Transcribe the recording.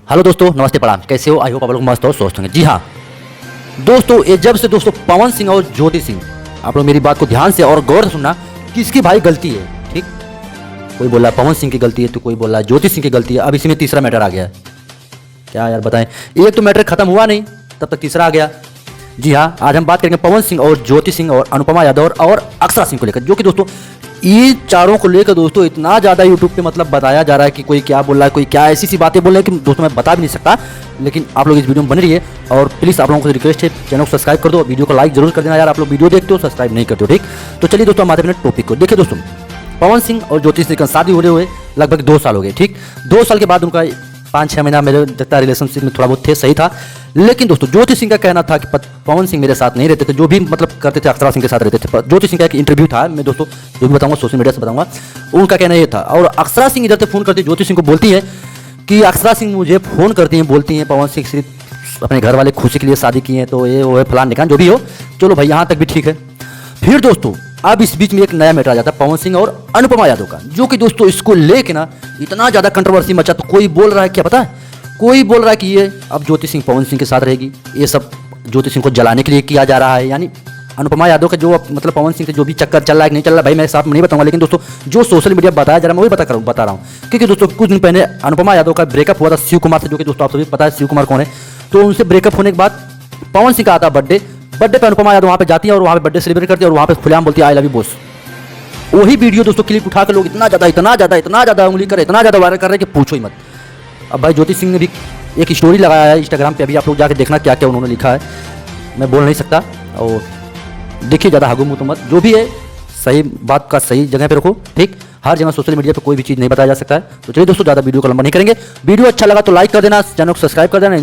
Hello दोस्तों, नमस्ते, प्रणाम। कैसे हो? आई होप आप लोग मस्त हो, स्वस्थ होंगे। जी हाँ दोस्तों, ये जब से दोस्तों पवन सिंह और ज्योति सिंह, आप लोग मेरी बात को ध्यान से और गौर से सुनना, किसकी भाई गलती है। ठीक, कोई बोल रहा है पवन सिंह की गलती है, तो कोई बोल रहा है ज्योति सिंह की गलती है। अब इसी में तीसरा मैटर आ गया है। क्या यार बताएं, एक तो मैटर खत्म हुआ नहीं, तब तक तीसरा आ गया। जी हाँ, आज हम बात करेंगे पवन सिंह और ज्योति सिंह और अनुपमा यादव और अक्षरा सिंह को लेकर, जो कि दोस्तों ये चारों को लेकर दोस्तों इतना ज़्यादा यूट्यूब पे मतलब बताया जा रहा है कि कोई क्या बोल रहा है, कोई क्या ऐसी सी बातें बोल रहे हैं कि दोस्तों मैं बता भी नहीं सकता। लेकिन आप लोग इस वीडियो में बने रहिए और प्लीज़ आप लोगों को रिक्वेस्ट है, चैनल को सब्सक्राइब कर दो, वीडियो को लाइक जरूर कर देना यार। आप लोग वीडियो देखते हो, सब्सक्राइब नहीं करते हो। ठीक, तो चलिए दोस्तों हम आते हैं अपने टॉपिक को। देखिए दोस्तों, पवन सिंह और ज्योति सिंह का शादी होने हुए लगभग 2 साल हो गए। ठीक, 2 साल के बाद उनका 5-6 महीना मेरे जितना रिलेशनशिप में थोड़ा बहुत थे, सही था। लेकिन दोस्तों ज्योति सिंह का कहना था कि पवन सिंह मेरे साथ नहीं रहते थे, जो भी मतलब करते थे अक्षरा सिंह के साथ रहते थे। ज्योति सिंह का एक इंटरव्यू था, मैं दोस्तों जो भी बताऊंगा सोशल मीडिया से बताऊंगा, उनका कहना ये था। और अक्षरा सिंह इधर से फोन करती ज्योति सिंह को बोलती है कि अक्षरा सिंह मुझे फोन करती हैं, बोलती हैं पवन सिंह सिर्फ अपने घर वाले खुशी के लिए शादी की है, तो ये वो है फलान निकान, जो भी हो। चलो भाई, यहाँ तक भी ठीक है। फिर दोस्तों अब इस बीच में एक नया मैटर आ जाता है पवन सिंह और अनुपमा यादव का, जो कि दोस्तों इसको लेके ना इतना ज़्यादा कंट्रोवर्सी मचा। तो कोई बोल रहा है, क्या पता है, कोई बोल रहा है कि ये अब ज्योति सिंह पवन सिंह के साथ रहेगी, ये सब ज्योति सिंह को जलाने के लिए किया जा रहा है। यानी अनुपमा यादव का जो मतलब पवन सिंह से जो भी चक्कर चल रहा है कि नहीं चल रहा है, भाई मैं साथ में नहीं बताऊंगा, लेकिन दोस्तों जो सोशल मीडिया बताया जा रहा है मैं वही बता रहा हूँ। क्योंकि दोस्तों कुछ दिन पहले अनुपमा यादव का ब्रेकअप हुआ था शिव कुमार से, जो कि दोस्तों आप सभी पता है शिव कुमार कौन है। तो उनसे ब्रेकअप होने के बाद पवन सिंह का आता बर्थडे पे अनुपमा यादव वहाँ पे जाती है और वहाँ पे बर्थडे सेलिब्रेट करती है और वहाँ पे खुलेआम बोलती है आई लव यू बॉस। वही वीडियो दोस्तों क्लिप उठा के लोग इतना ज़्यादा उंगली कर, इतना ज़्यादा वायरल कर रहे हैं कि पूछो ही मत। अब भाई ज्योति सिंह ने भी एक स्टोरी लगाया है इंस्टाग्राम पे, अभी आप लोग जाके देखना क्या क्या उन्होंने लिखा है, मैं बोल नहीं सकता। और देखिए ज़्यादा हागू मुँह तो मत, जो भी है सही बात का सही जगह पे रखो। ठीक, हर जगह सोशल मीडिया पे कोई भी चीज़ नहीं बताया जा सकता है। तो चलिए दोस्तों, ज़्यादा वीडियो को लंबा नहीं करेंगे। वीडियो अच्छा लगा तो लाइक कर देना, चैनल को सब्सक्राइब कर देना।